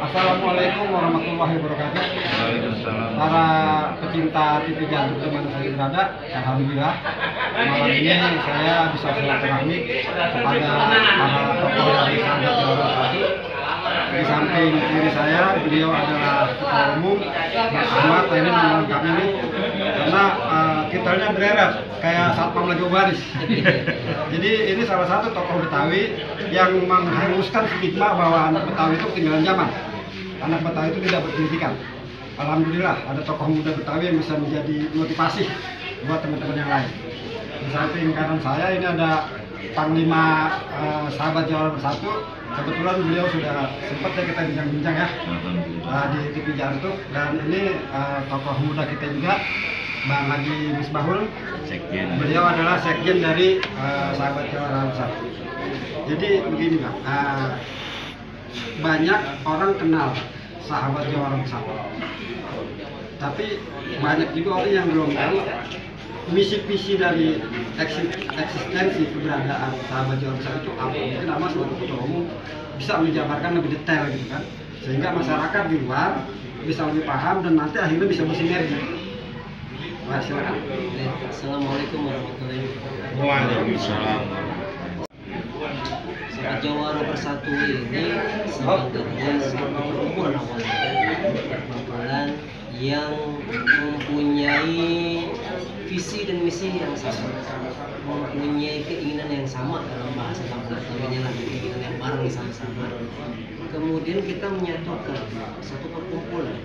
Assalamualaikum warahmatullahi wabarakatuh. Waalaikumsalam. Para pecinta TV Jantung di mana saja berada, alhamdulillah malam ini saya bisa silaturahmi kepada para tokoh dari Sahabat Jawara Satu. Di samping kiri saya, beliau adalah Ketua Umum Mas Ahmad. Ini nama lengkapnya nih, karena titelnya berderet kayak satpam lagi baris. Jadi ini salah satu tokoh Betawi yang menghanguskan stigma bahwa anak Betawi itu ketinggalan zaman. Anak Betawi itu tidak berpendidikan. Alhamdulillah ada tokoh muda Betawi yang bisa menjadi motivasi buat teman-teman yang lain. Di samping kanan saya ini ada Panglima Sahabat Jawara Bersatu. Kebetulan beliau sudah sempat ya kita bincang-bincang ya di TV Jantung, dan ini tokoh muda kita juga, Bang Haji Misbahul. Sekjen. Beliau adalah sekjen dari Sahabat Jawara Bersatu. Jadi begini Bang, banyak orang kenal Sahabat Jawara Bersatu, tapi banyak juga orang yang belum tahu misi-visi dari eksistensi keberadaan Sahabat Jawara Bersatu itu apa. Mungkin Mas sebagai Ketua Umum bisa menjabarkan lebih detail gitu kan, sehingga masyarakat di luar bisa lebih paham dan nanti akhirnya bisa bersinergi. Nah, silakan. Assalamualaikum warahmatullahi wabarakatuh. Waalaikumsalam. Sahabat Jawara Bersatu ini sebenarnya satu perkumpulan yang mempunyai visi dan misi yang sama, mempunyai keinginan yang sama dalam bahasa kampanye lah, keinginan yang bareng sama-sama. Kemudian kita menyatukan satu perkumpulan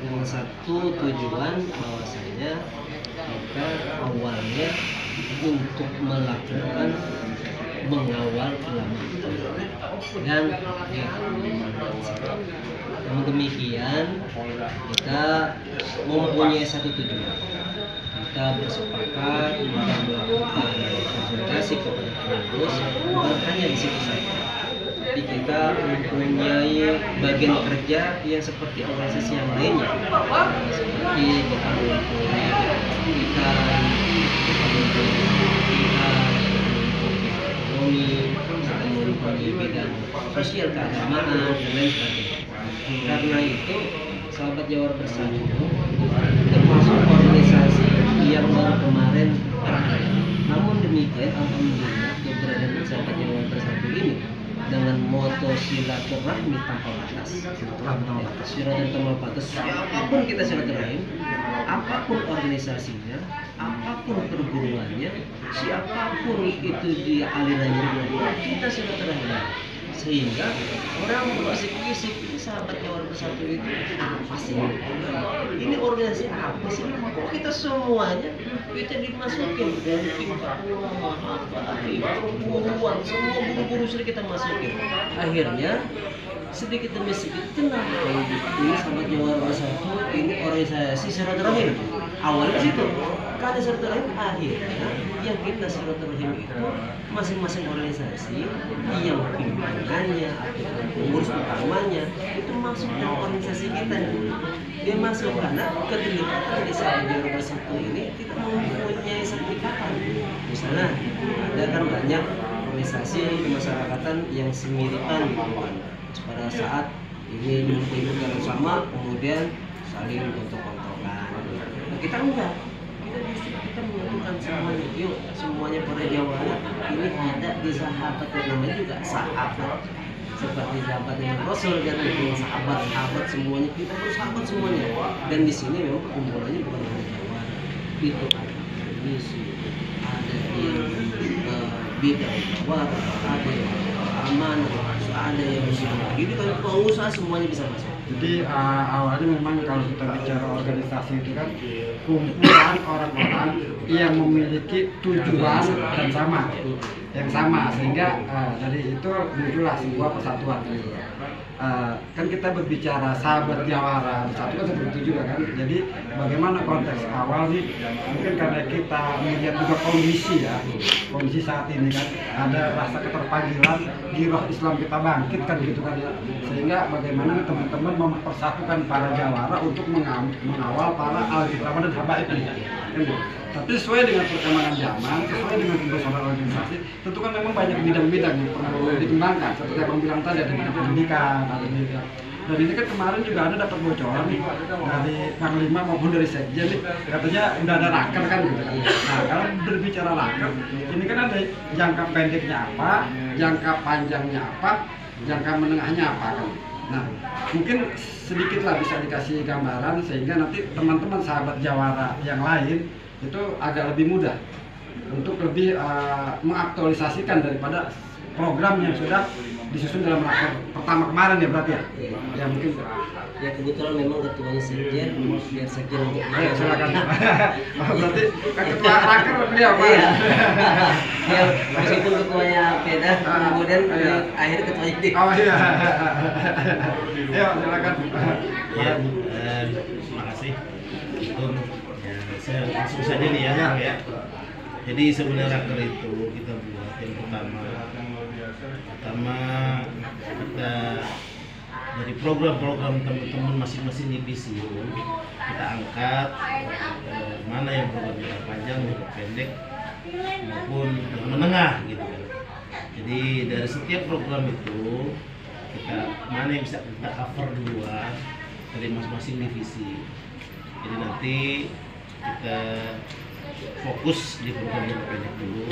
dengan satu tujuan, bahwasanya kita awalnya untuk melakukan mengawal ulama dan namun demikian kita mempunyai satu tujuan. Kita bersepakat untuk melakukan konsultasi kepada pengurus, bukan hanya di situ saja, tapi kita mempunyai bagian kerja yang seperti organisasi yang lainnya, seperti kita mempunyai kita mempunyai bidang sosial, keagamaan, dan lain sebagainya. Karena itu Sahabat Jawara Bersatu termasuk organisasi yang baru kemarin berakhir. Namun demikian, alhamdulillah keberadaan Sahabat Jawara Bersatu ini dengan moto silaturahmi tanpa batas. Silaturahmi tanpa batas. Siapapun kita silaturahim, apapun organisasinya, apapun perguruannya, siapapun itu di alirannya, kita silaturahim. Sehingga orang berbisik-bisik, ini Sahabat Jawara Bersatu itu pasti ini organisasi apa sih? Kok kita semuanya kita dimasukin dari tingkat ulama, perguruan, semua guru-guru sudah kita masukin. Akhirnya sedikit demi sedikit kenal ini Sahabat Jawara Bersatu ini organisasi silaturahim. Awalnya situ karena silaturahim, akhirnya yang kita silaturahim itu masing-masing organisasi yang pimpinannya atau pengurus utamanya itu masuk dalam organisasi kita. Dia masuk karena keterlibatan di Sahabat Jawara Bersatu ini tidak mempunyai sertifikat. Misalnya ada kan banyak organisasi kemasyarakatan yang semiripan gitu kan. Pada saat ini ikut sama, kemudian saling kontok-kontokan. Nah, kita enggak. Kita menyatukan semuanya. Yuk, semuanya pada Jawara ini ada di sahabat, namanya juga sahabat. Seperti sahabat dengan Rasul dan sahabat semuanya, kita bersahabat semuanya. Dan di sini memang perkumpulannya bukan hanya Jawara. Itu ada misi, ada yang bidang Jawara, ada yang amanah, ada yang jadi kalau pengusaha semuanya bisa masuk. Jadi awalnya memang kalau kita bicara organisasi itu kan kumpulan orang-orang yang memiliki tujuan dan yang sama, sehingga dari itu muncullah sebuah persatuan. Kan kita berbicara Sahabat Jawara Bersatu kan seperti itu juga kan. Jadi bagaimana konteks awal nih, mungkin karena kita melihat juga kondisi saat ini kan ada rasa keterpanggilan giroh Islam kita bangkit kan gitu kan ya, sehingga bagaimana teman-teman mempersatukan para Jawara untuk mengawal para al-Islam dan habaib ini kan. Tapi sesuai dengan perkembangan zaman, sesuai dengan kebesaran organisasi, tentu kan memang banyak bidang-bidang yang perlu dikembangkan. Seperti yang bilang tadi, ada bidang pendidikan, ada bidang Dan ini kan kemarin juga ada dapat bocoran nih dari Panglima maupun dari Sekjen nih, katanya udah ada raker kan gitu kan. Nah kalau berbicara raker, ini kan ada jangka pendeknya apa, jangka panjangnya apa, jangka menengahnya apa kan. Nah mungkin sedikitlah bisa dikasih gambaran sehingga nanti teman-teman sahabat Jawara yang lain itu agak lebih mudah untuk lebih mengaktualisasikan daripada program yang sudah disusun dalam raker pertama kemarin ya berarti ya? Ya mungkin. Ya kebetulan memang ketuanya Sekjen, biar Sekjen untuk Ayo silakan. Berarti ketua raker beliau Pak. Iya. Ya meskipun ketuanya beda, kemudian akhir ketuanya dia. Oh iya. Ayo silakan. Ya, terima kasih. Saya langsung saja nih ya. Jadi sebenarnya raker itu kita buat yang pertama kita dari program-program teman-teman masing-masing divisi kita angkat mana yang program jangka panjang, jangka pendek maupun yang menengah gitu kan. Jadi dari setiap program itu kita mana yang bisa kita cover duluan dari masing-masing divisi. Jadi nanti kita fokus di program jangka pendek dulu,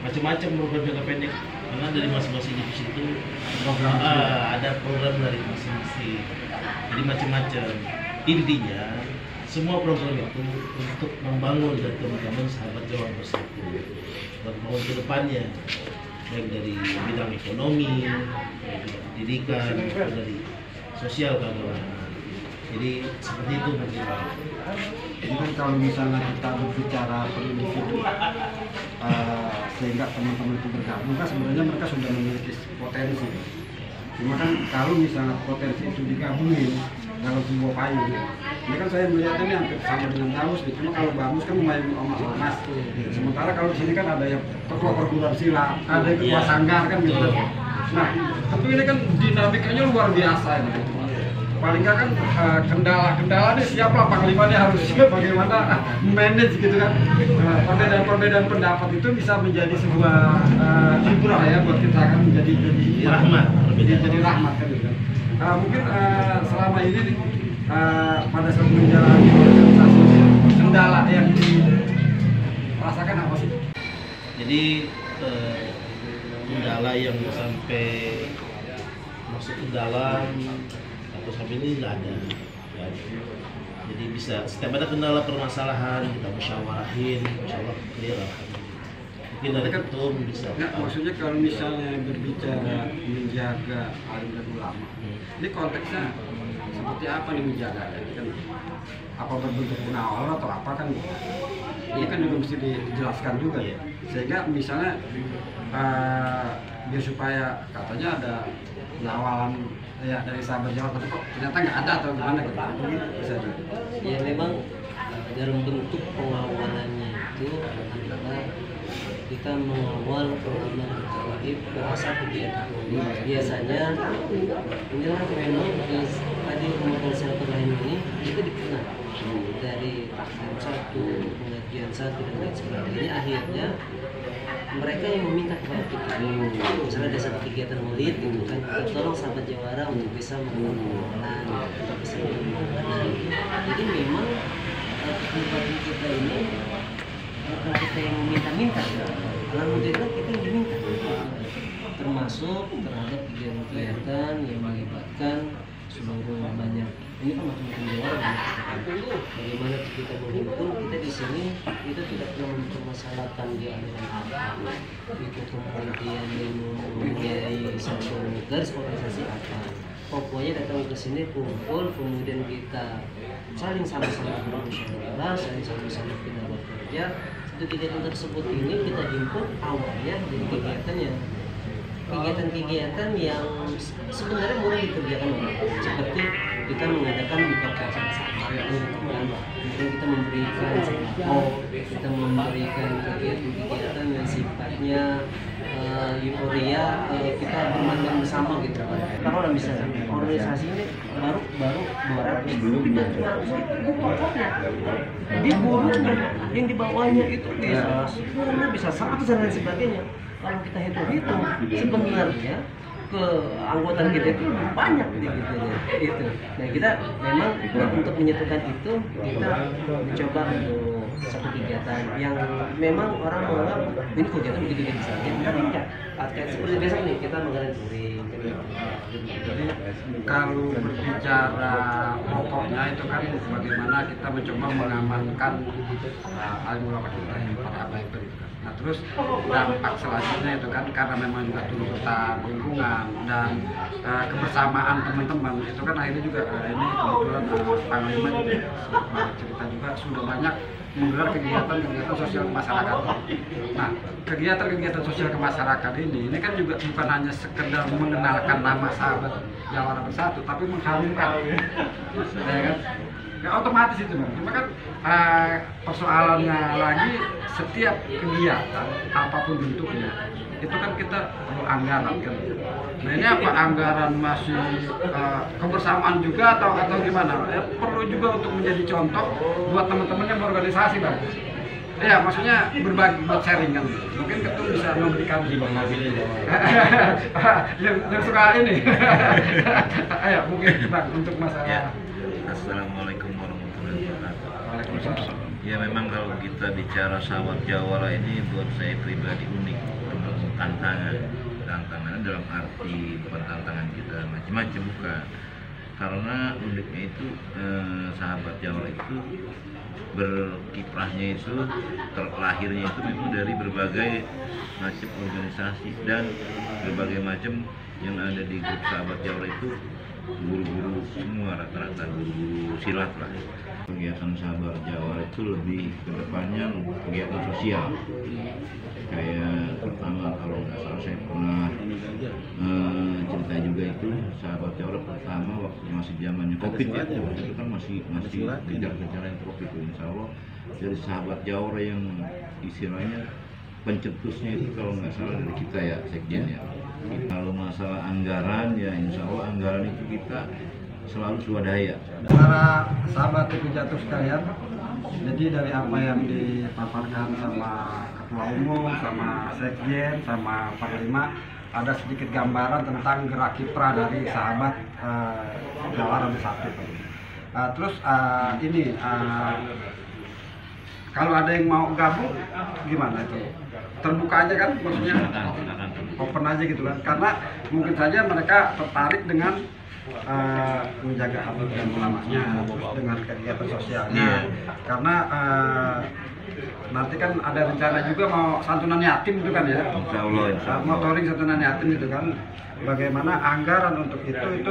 macam-macam program jangka pendek karena dari masing-masing divisi itu ada program dari masing-masing, jadi macam-macam. Intinya semua program itu untuk membangun dan teman-teman sahabat Jawara Bersatu membangun ke depannya, baik dari bidang ekonomi, dari bidang pendidikan, dari sosial keagamaan. Jadi seperti itu mungkin. Ini kan kalau misalnya kita berbicara per individu sehingga teman-teman itu bergabung kan sebenarnya mereka sudah memiliki potensi. Cuma kan kalau misalnya potensi itu digabungin dalam sebuah payung, ini kan saya melihatnya ini hampir sama dengan Bamus gitu. Cuma kalau Bamus kan lumayan emas. Sementara kalau di sini kan ada yang ketua perguruan silat, ada yang ketua sanggar kan gitu. Nah, tentu ini kan dinamikanya luar biasa gitu. Paling nggak kan kendala-kendala nih siapa Panglima nih harus bagaimana manage gitu kan. Perbedaan pendapat itu bisa menjadi sebuah hiburan ya buat kita kan menjadi rahmat, jadi rahmat kan gitu kan. Mungkin selama ini pada saat menjalani organisasi kendala yang dirasakan apa sih? Jadi kendala yang sampai masuk ke dalam atau sampai ini nggak ada. Jadi bisa setiap ada kendala permasalahan kita musyawarahin, insyaallah clear. Mungkin dari ketum bisa. Nah, maksudnya kalau misalnya berbicara menjaga alim dan ulama, ini konteksnya seperti apa nih menjaga? Ini kan apa berbentuk pengawalan atau apa kan? Ini kan juga mesti dijelaskan juga ya. Sehingga misalnya biar supaya katanya ada pengawalan ya dari sahabat Jawara, tapi kok ternyata nggak ada atau gimana gitu? Bisa juga. Ya memang dalam bentuk pengawalannya itu adalah kita mengawal pengaman gaib bahasa kegiatan. Biasanya inilah memang tadi pemotong silaturahim ini itu dikenal dari taklim satu, pengajian satu dan lain sebagainya. Akhirnya mereka yang meminta kepada kita, misalnya ada satu kegiatan maulid gitu kan, tolong sahabat Jawara untuk bisa melakukan pengawalan, untuk bisa melakukan. Jadi memang tempat kita ini bukan kita yang meminta-minta, alhamdulillah kita yang diminta, termasuk terhadap kegiatan-kegiatan yang melibatkan seluruh banyak. Ini kan macam-macam Jawara. Bagaimana kita menghimpun, kita di sini kita tidak pernah mempermasalahkan dia aliran apa, itu kemudian mempunyai satu garis organisasi apa. Pokoknya datang ke sini kumpul, kemudian kita saling sama-sama bermusyawarah, saling sama-sama kita bekerja. Satu kegiatan tersebut ini kita himpun awalnya dari kegiatan yang sebenarnya mudah dikerjakan orang, seperti kita mengadakan buka puasa bersama, kemudian kita memberikan sembako, kita memberikan kegiatan yang sifatnya euforia, kita bermain bersama gitu. Kalau misalnya organisasi ini baru 200 belum di burunya yang di bawahnya itu bisa 100 dan lain sebagainya. Kalau kita hitung sebenarnya keanggotaan kita itu banyak gitu itu. Nah kita memang untuk menyatukan itu kita mencoba untuk satu kegiatan yang memang orang menganggap ini kegiatan begitu-begitu saja, tapi enggak. Kayak seperti biasa nih kita mengadakan touring. Jadi kalau berbicara pokoknya itu kan bagaimana kita mencoba mengamankan alim ulama kita yang pada abad itu kan. Nah terus dampak selanjutnya itu kan karena memang juga tuntutan lingkungan dan kebersamaan teman-teman itu kan akhirnya juga ini kebetulan Panglima juga cerita juga sudah banyak menggelar kegiatan-kegiatan sosial masyarakat. Nah, kegiatan-kegiatan sosial ke masyarakat ini kan juga bukan hanya sekedar mengenalkan nama sahabat Jawara Bersatu, tapi mengharumkan, ya kan? Ya, otomatis itu kan. Cuma kan persoalannya lagi setiap kegiatan apapun bentuknya itu kan kita perlu anggaran kan. Nah ini apa anggaran masih kebersamaan juga atau gimana? Ya, perlu juga untuk menjadi contoh buat teman-teman yang berorganisasi bang. Ya maksudnya berbagi buat sharing kan. Mungkin ketua bisa memberikan yang suka ini. Ayo mungkin bang untuk masalah. Ya. Assalamualaikum warahmatullahi wabarakatuh. Waalaikumsalam. Ya memang kalau kita bicara sahabat Jawara ini buat saya pribadi unik, penuh tantangan dalam arti bukan tantangan kita macam-macam bukan, karena uniknya itu sahabat Jawara itu berkiprahnya itu terlahirnya itu memang dari berbagai macam organisasi dan berbagai macam yang ada di grup sahabat Jawara itu guru-guru semua, rata-rata guru silat lah. Kegiatan sahabat Jawara itu lebih ke depannya kegiatan sosial. Kayak pertama kalau nggak salah saya pernah cerita juga itu sahabat Jawara pertama waktu masih zamannya Covid ya, itu kan masih kejar-kejaran Covid itu. Insya Allah dari sahabat Jawara yang istilahnya pencetusnya itu kalau nggak salah dari kita ya sekjen ya. Kalau masalah anggaran ya insya Allah anggaran itu kita selalu swadaya. Para sahabat TV Jatuh sekalian, jadi dari apa yang dipaparkan sama ketua umum, sama sekjen, sama panglima, ada sedikit gambaran tentang gerak kiprah dari sahabat Jawara Bersatu. Terus ini kalau ada yang mau gabung gimana itu? Terbuka aja kan maksudnya, open aja gitu kan, karena mungkin saja mereka tertarik dengan menjaga habib dan ulamanya dengan kegiatan sosialnya, karena nanti kan ada rencana juga mau santunan yatim itu kan ya, Insya Allah. mau touring santunan yatim gitu kan, bagaimana anggaran untuk itu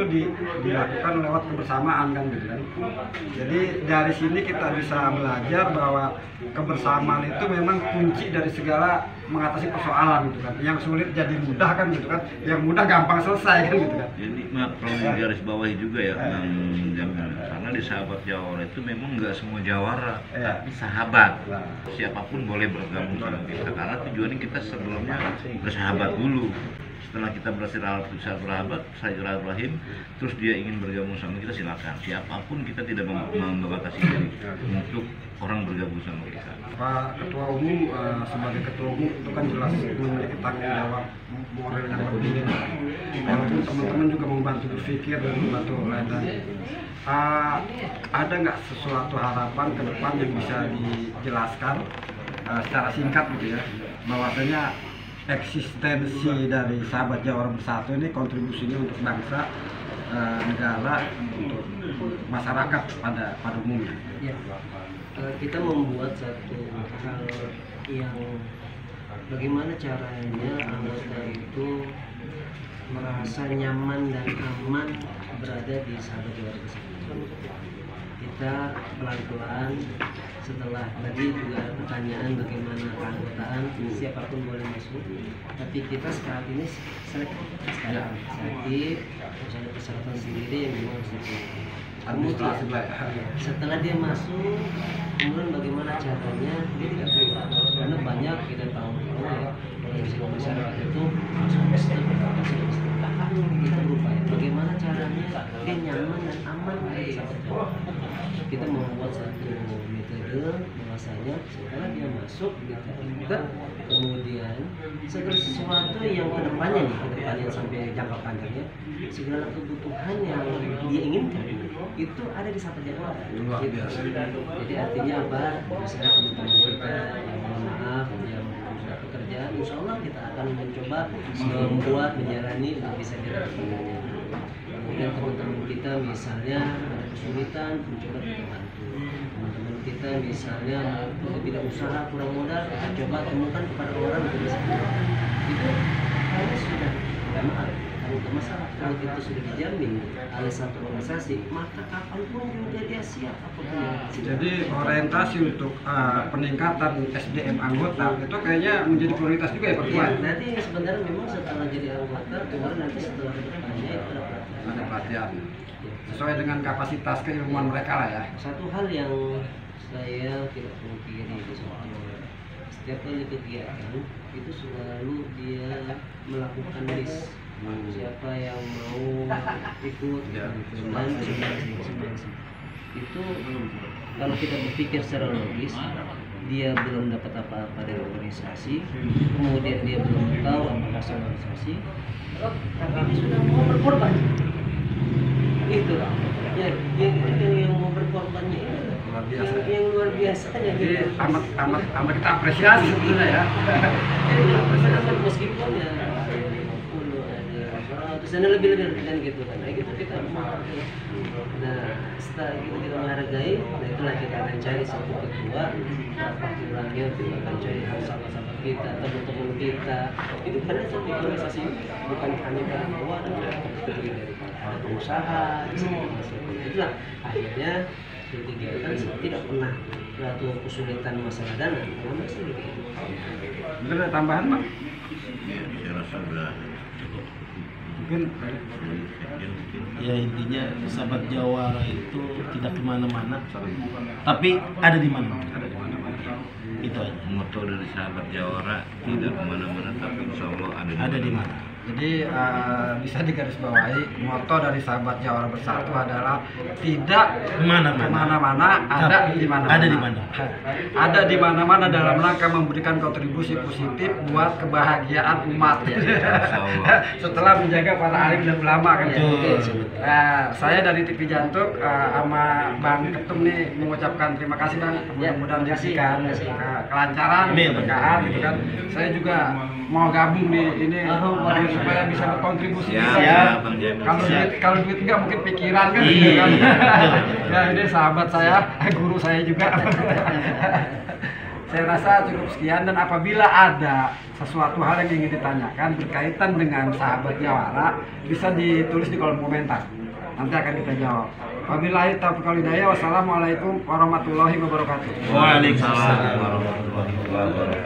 dilakukan lewat kebersamaan kan gitu kan. Jadi dari sini kita bisa belajar bahwa kebersamaan itu memang kunci dari segala mengatasi persoalan gitu kan. Yang sulit jadi mudah kan gitu kan, yang mudah gampang selesai kan gitu kan. Jadi perlu digaris bawahi juga ya Bang Jamil, karena di sahabat Jawara itu memang nggak semua Jawara, tapi sahabat. Siapapun boleh bergabung sama kita, karena tujuannya kita sebelumnya bersahabat dulu. Setelah kita bersahabat, silaturahim, terus dia ingin bergabung sama kita, silakan. Siapapun kita tidak membatasi diri untuk orang bergabung sama kita. Pak Ketua Umum sebagai Ketua Umum itu kan jelas memiliki tanggung jawab moral yang lebih. Walaupun teman-teman juga membantu berpikir dan membantu lain-lain. Ada nggak sesuatu harapan ke depan yang bisa dijelaskan secara singkat gitu ya, bahwasanya eksistensi dari sahabat Jawara Bersatu ini kontribusinya untuk bangsa, negara, untuk masyarakat pada umumnya. Ya, kita membuat satu hal yang bagaimana caranya anggota itu merasa nyaman dan aman berada di sahabat Jawara Bersatu. Kita pelan-pelan, setelah tadi juga ada pertanyaan bagaimana keanggotaan, siapapun boleh masuk, tapi kita saat ini selektif, harus ada persyaratan sendiri yang memang harus dipenuhi. Kemudian setelah dia masuk, kemudian bagaimana caranya dia tidak keluar, karena banyak kita tahu ya organisasi masyarakat itu masuk sistem kita berupaya bagaimana caranya dia nyaman dan aman di sahabat Jawara. kita membuat satu metode bahwasanya setelah dia masuk kita angkat, kemudian segala sesuatu yang kedepannya sampai jangka panjangnya, segala kebutuhan yang dia inginkan itu ada di sahabat jawara. Gitu. Jadi artinya apa? Misalnya teman-teman kita yang mohon maaf yang mempunyai pekerjaan, insya Allah kita akan mencoba membuat menjalani untuk bisa dilakukannya. Kemudian teman-teman kita misalnya ada kesulitan, mencoba kita bantu. Teman-teman kita misalnya tidak usaha, kurang modal, kita coba temukan kepada orang untuk bisa menjual. Itu kalau sudah maaf, kalau masalah kalau itu sudah dijamin oleh satu organisasi, maka kapanpun juga dia siap apapun yang terjadi. Jadi orientasi untuk peningkatan SDM anggota itu kayaknya menjadi prioritas juga ya Pak Ya, Tuan? nanti sebenarnya memang setelah jadi anggota, kemudian nanti setelah kedepannya itu Ada pelatihan sesuai dengan kapasitas keilmuan mereka lah ya. Satu hal yang saya tidak pungkiri itu setiap kali kegiatan itu selalu dia melakukan list siapa yang mau ikut dan itu kalau kita berpikir secara logis dia belum dapat apa-apa dari organisasi, kemudian dia belum tahu apa hasil organisasi, tapi dia sudah mau berkorban. Itu ya, yang mau berkorbannya itu Luar biasa. yang luar biasa. Jadi amat kita apresiasi sebetulnya ya. Meskipun ya terus ada lebih dan gitu kan, nah gitu kita nah setelah itu kita menghargai, nah itulah kita akan cari satu ketua apa kurangnya, kita akan cari sahabat-sahabat kita, teman-teman kita itu karena satu organisasi bukan hanya para kawan, terdiri dari para pengusaha, itulah akhirnya kegiatan tidak pernah suatu kesulitan masalah dana, karena sendiri. Mungkin ada tambahan Pak? Ya, saya rasa sudah cukup. Mungkin Ya intinya sahabat Jawara itu tidak kemana-mana, tapi ada di mana-mana. Itu aja. Moto dari sahabat Jawara tidak kemana-mana tapi insya Allah ada Ada di mana? jadi bisa digarisbawahi moto dari sahabat Jawara Bersatu adalah tidak kemana-mana, ada di mana-mana. Ada di mana? Ada di mana-mana dalam rangka memberikan kontribusi positif buat kebahagiaan umat. Setelah menjaga para alim dan ulama kan. Saya dari TV Jantuk sama Bang Ketum nih mengucapkan terima kasih Bang. Mudah-mudahan diberikan kelancaran, keberkahan gitu kan. Saya juga mau gabung di ini supaya bisa berkontribusi. Kalau duit enggak mungkin pikiran kan gitu kan. Ya ini sahabat saya, guru saya juga. Saya rasa cukup sekian, dan apabila ada sesuatu hal yang ingin ditanyakan berkaitan dengan sahabat Jawara bisa ditulis di kolom komentar. Nanti akan kita jawab. Wabillahi taufiq wal hidayah. Wassalamualaikum warahmatullahi wabarakatuh. Waalaikumsalam warahmatullahi wabarakatuh.